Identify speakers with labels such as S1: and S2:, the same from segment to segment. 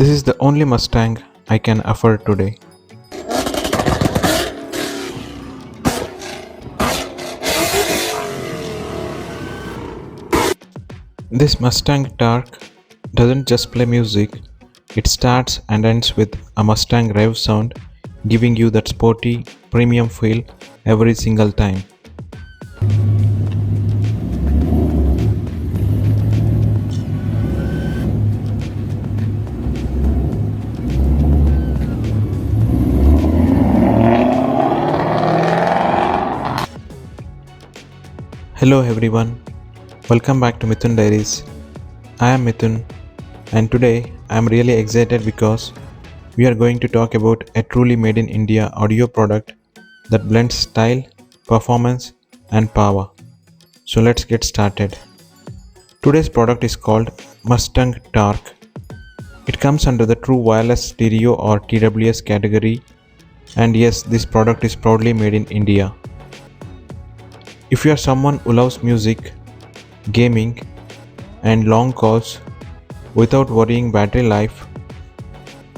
S1: This is the only Mustang I can afford today. This Mustang Torq doesn't just play music, it starts and ends with a Mustang rev sound, giving you that sporty, premium feel every single time. Hello everyone, welcome back to Mithun Diaries. I am Mithun, and today I am really excited because we are going to talk about a truly made in India audio product that blends style, performance, and power. So let's get started. Today's product is called Mustang Torq. It comes under the true wireless stereo or TWS category, and yes, this product is proudly made in India. If you are someone who loves music, gaming, and long calls without worrying battery life,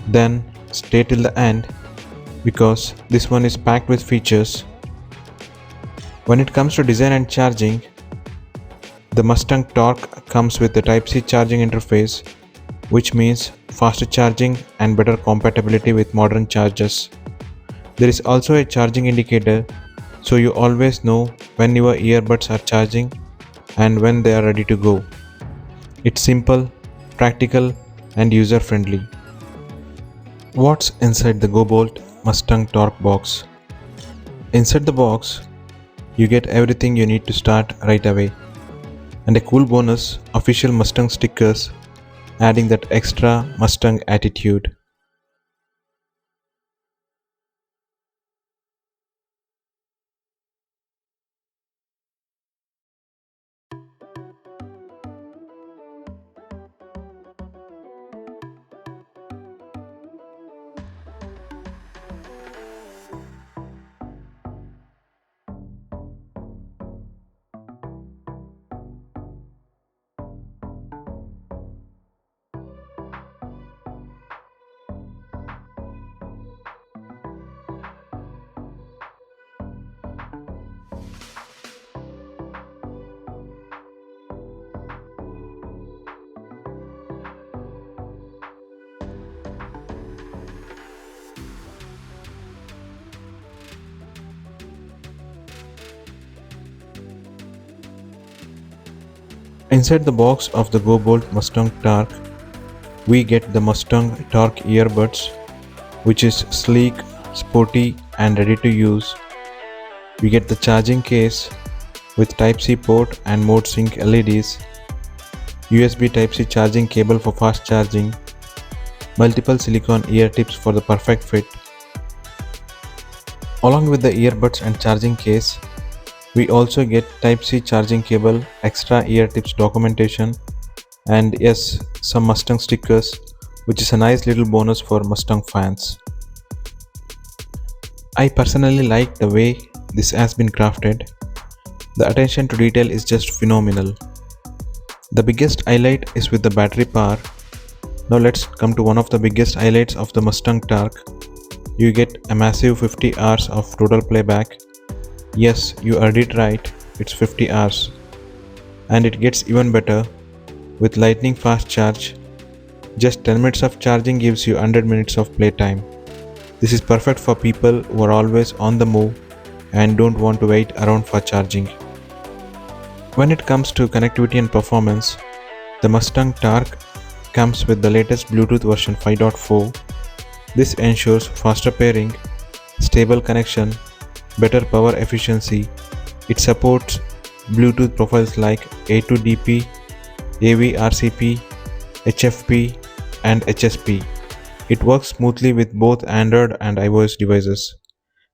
S1: then stay till the end because this one is packed with features. When it comes to design and charging, the Mustang Torq comes with the Type-C charging interface, which means faster charging and better compatibility with modern chargers. There is also a charging indicator, so you always know when your earbuds are charging and when they are ready to go. It's simple, practical, and user-friendly. What's inside the GoBoulT Mustang Torq box? Inside the box, you get everything you need to start right away. And a cool bonus, official Mustang stickers, adding that extra Mustang attitude. Inside the box of the GoBoulT Mustang Torq, we get the Mustang Torq earbuds, which is sleek, sporty, and ready to use. We get the charging case with Type-C port and mode sync LEDs, USB Type-C charging cable for fast charging, multiple silicone ear tips for the perfect fit. Along with the earbuds and charging case, we also get Type-C charging cable, extra ear tips documentation, and yes, some Mustang stickers, which is a nice little bonus for Mustang fans. I personally like the way this has been crafted. The attention to detail is just phenomenal. The biggest highlight is with the battery power. Now let's come to one of the biggest highlights of the Mustang Torq. You get a massive 50 hours of total playback. Yes, you heard it right, it's 50 hours. And it gets even better with lightning fast charge. Just 10 minutes of charging gives you 100 minutes of playtime. This is perfect for people who are always on the move and don't want to wait around for charging. When it comes to connectivity and performance, the Mustang Torq comes with the latest Bluetooth version 5.4. This ensures faster pairing, stable connection, better power efficiency. It supports Bluetooth profiles like A2DP, AVRCP, HFP, and HSP. It works smoothly with both Android and iOS devices.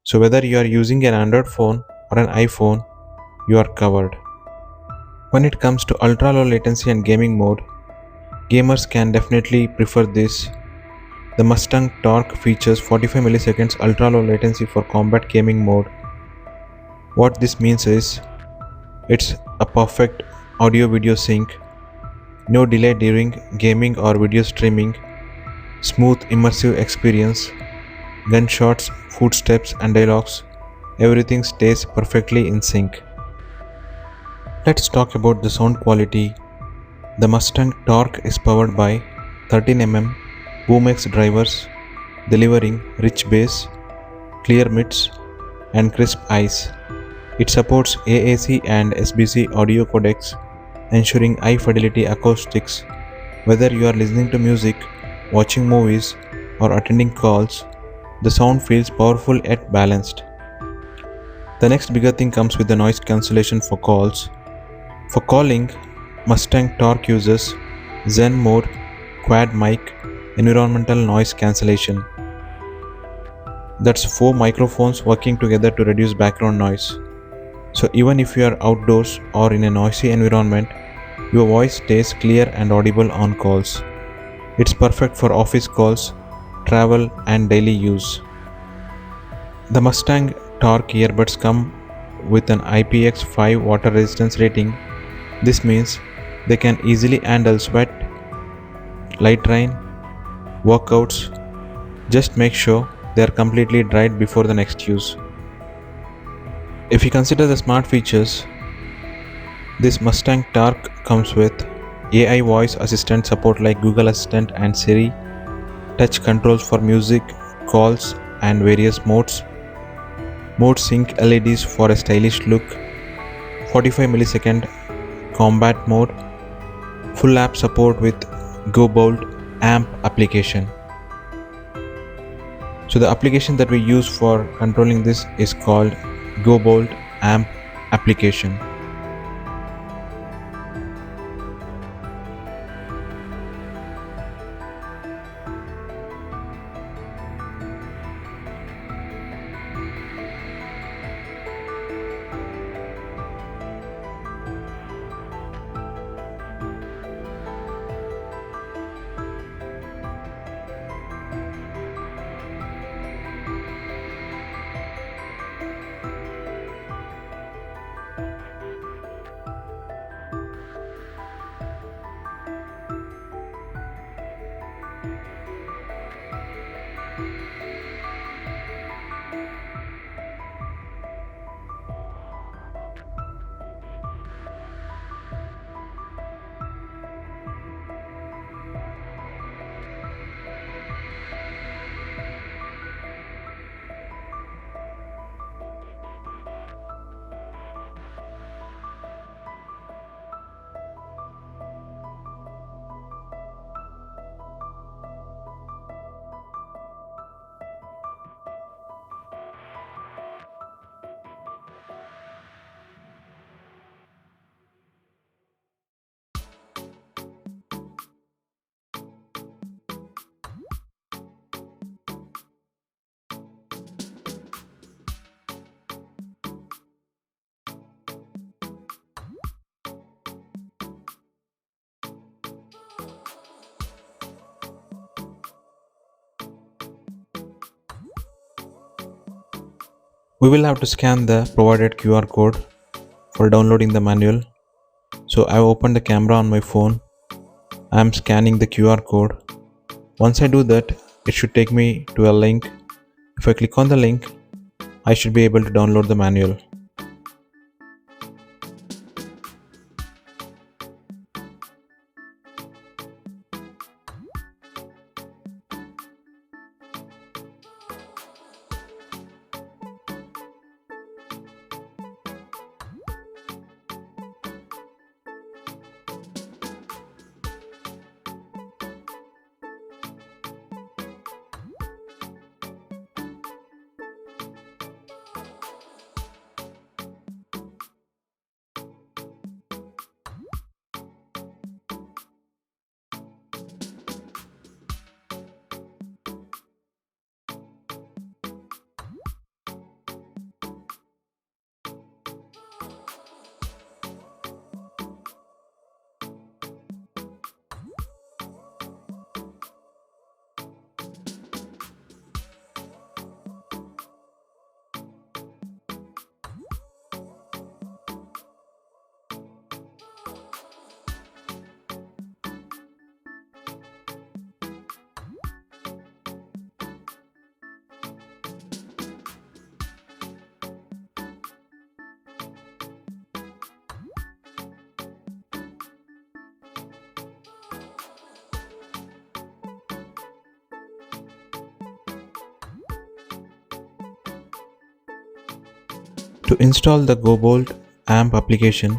S1: So whether you are using an Android phone or an iPhone, you are covered. When it comes to ultra low latency and gaming mode, gamers can definitely prefer this. The Mustang Torq features 45 milliseconds ultra low latency for combat gaming mode. What this means is, it's a perfect audio video sync, no delay during gaming or video streaming, smooth immersive experience, gunshots, footsteps and dialogues, everything stays perfectly in sync. Let's talk about the sound quality. The Mustang Torq is powered by 13 BoomX drivers, delivering rich bass, clear mids, and crisp highs. It supports AAC and SBC audio codecs, ensuring high fidelity acoustics. Whether you are listening to music, watching movies, or attending calls, the sound feels powerful yet balanced. The next bigger thing comes with the noise cancellation for calls. For calling, Mustang Torq uses Zen mode, quad mic, environmental noise cancellation. That's four microphones working together to reduce background noise. So even if you are outdoors or in a noisy environment, your voice stays clear and audible on calls. It's perfect for office calls, travel, and daily use. The Mustang Torq earbuds come with an IPX5 water resistance rating. This means they can easily handle sweat, light rain, workouts. Just make sure they are completely dried before the next use. If you consider the smart features, this Mustang Torq comes with AI voice assistant support like Google Assistant and Siri, touch controls for music, calls, and various modes, mode sync LEDs for a stylish look, 45 millisecond combat mode, full app support with GoBoulT AMP application. So the application that we use for controlling this is called GoBoulT AMP application. We will have to scan the provided QR code for downloading the manual. So I've opened the camera on my phone. I'm scanning the QR code. Once I do that, it should take me to a link. If I click on the link, I should be able to download the manual. To install the GoBoulT amp application,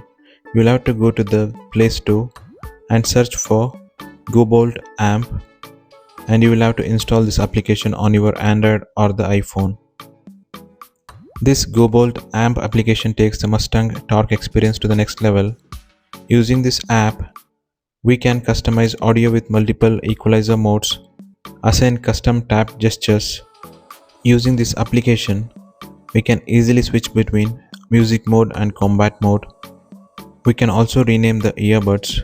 S1: you will have to go to the Play Store and search for GoBoulT amp, and you will have to install this application on your Android or the iPhone. This GoBoulT amp application takes the Mustang Torq experience to the next level. Using this app, we can customize audio with multiple equalizer modes, assign custom tap gestures. Using this application, we can easily switch between music mode and combat mode. We can also rename the earbuds.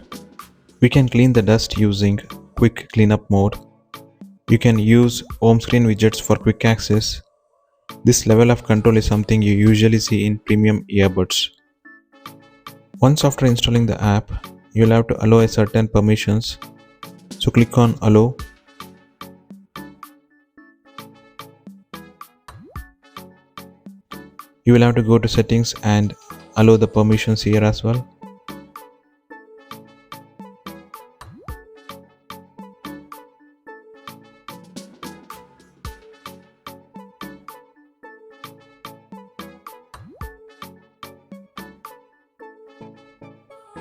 S1: We can clean the dust using quick cleanup mode. You can use home screen widgets for quick access. This level of control is something you usually see in premium earbuds. Once after installing the app, you will have to allow a certain permissions. So click on allow. You will have to go to settings and allow the permissions here as well.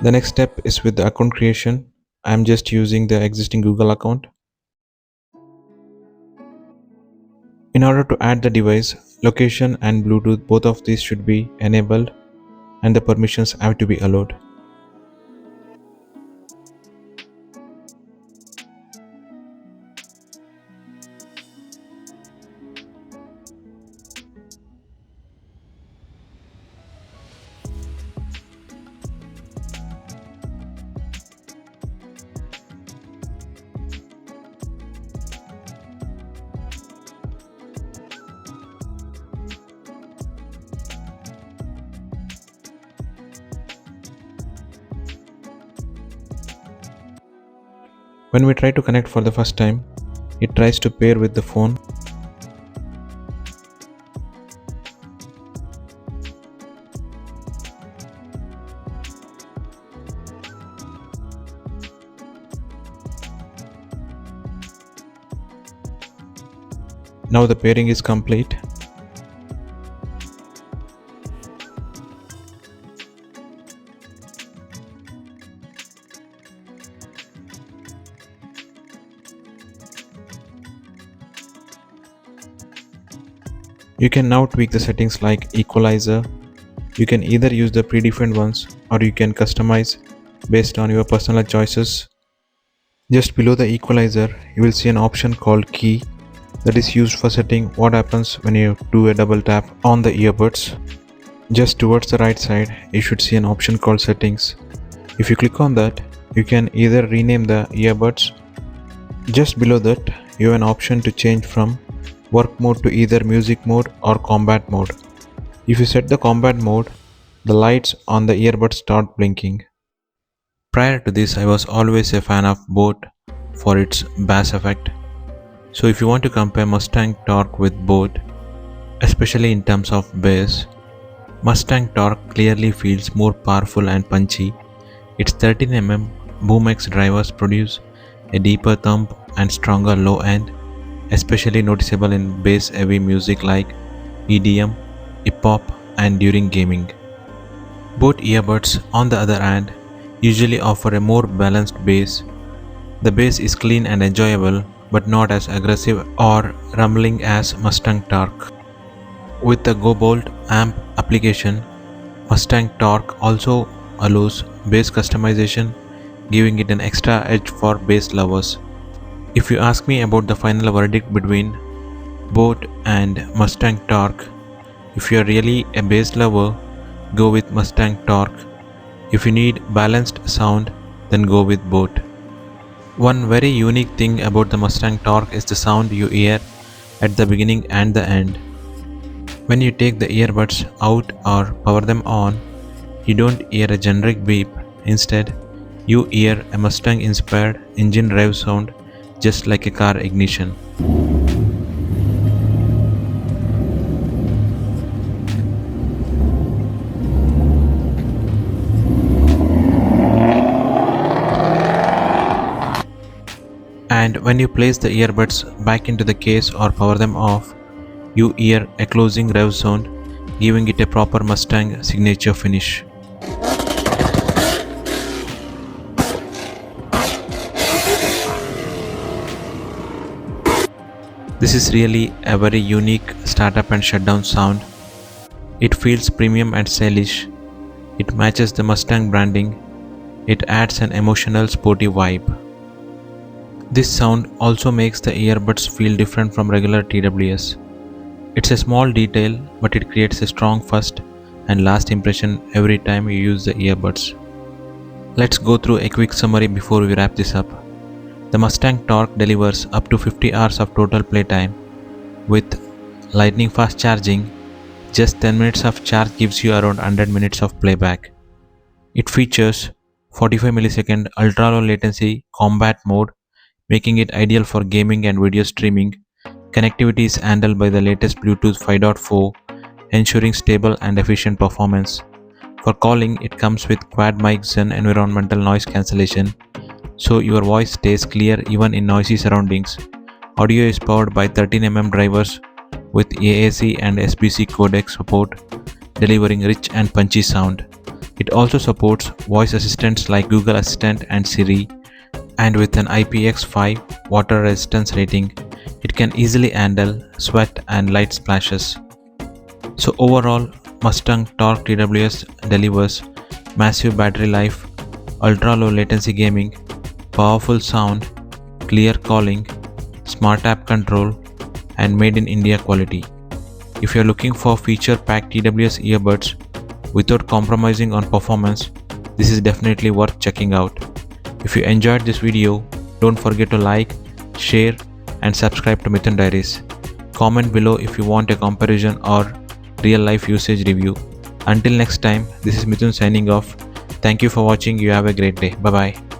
S1: The next step is with the account creation. I am just using the existing Google account. In order to add the device, location and Bluetooth, both of these should be enabled and the permissions have to be allowed. When we try to connect for the first time, it tries to pair with the phone. Now the pairing is complete. You can now tweak the settings like equalizer. You can either use the predefined ones or you can customize based on your personal choices. Just below the equalizer, you will see an option called key that is used for setting what happens when you do a double tap on the earbuds. Just towards the right side, you should see an option called settings. If you click on that, you can either rename the earbuds. Just below that, you have an option to change from work mode to either music mode or combat mode. If you set the combat mode, the lights on the earbuds start blinking. Prior to this, I was always a fan of BoomX for its bass effect. So if you want to compare Mustang Torq with BoomX, especially in terms of bass, Mustang Torq clearly feels more powerful and punchy. Its 13mm BoomX drivers produce a deeper thump and stronger low end, especially noticeable in bass-heavy music like EDM, hip-hop, and during gaming. Both earbuds, on the other hand, usually offer a more balanced bass. The bass is clean and enjoyable, but not as aggressive or rumbling as Mustang Torq. With the GoBoulT amp application, Mustang Torq also allows bass customization, giving it an extra edge for bass lovers. If you ask me about the final verdict between BoomX and Mustang Torq, if you are really a bass lover, go with Mustang Torq. If you need balanced sound, then go with BoomX. One very unique thing about the Mustang Torq is the sound you hear at the beginning and the end. When you take the earbuds out or power them on, you don't hear a generic beep. Instead, you hear a Mustang-inspired engine rev sound, just like a car ignition. And when you place the earbuds back into the case or power them off, you hear a closing rev sound, giving it a proper Mustang signature finish. This is really a very unique startup and shutdown sound. It feels premium and stylish. It matches the Mustang branding. It adds an emotional sporty vibe. This sound also makes the earbuds feel different from regular TWS. It's a small detail, but it creates a strong first and last impression every time you use the earbuds. Let's go through a quick summary before we wrap this up. The Mustang Torq delivers up to 50 hours of total playtime. With lightning fast charging, just 10 minutes of charge gives you around 100 minutes of playback. It features 45 millisecond ultra low latency combat mode, making it ideal for gaming and video streaming. Connectivity is handled by the latest Bluetooth 5.4, ensuring stable and efficient performance. For calling, it comes with quad Mic Zen environmental noise cancellation, so your voice stays clear even in noisy surroundings. Audio is powered by 13mm drivers with AAC and SBC codec support, delivering rich and punchy sound. It also supports voice assistants like Google Assistant and Siri, and with an IPX5 water resistance rating, it can easily handle sweat and light splashes. So overall, Mustang Torq TWS delivers massive battery life, ultra low latency gaming, powerful sound, clear calling, smart app control, and made in India quality. If you're looking for feature-packed TWS earbuds without compromising on performance, this is definitely worth checking out. If you enjoyed this video, don't forget to like, share, and subscribe to Mithun Diaries. Comment below if you want a comparison or real-life usage review. Until next time, this is Mithun signing off. Thank you for watching. You have a great day. Bye-bye.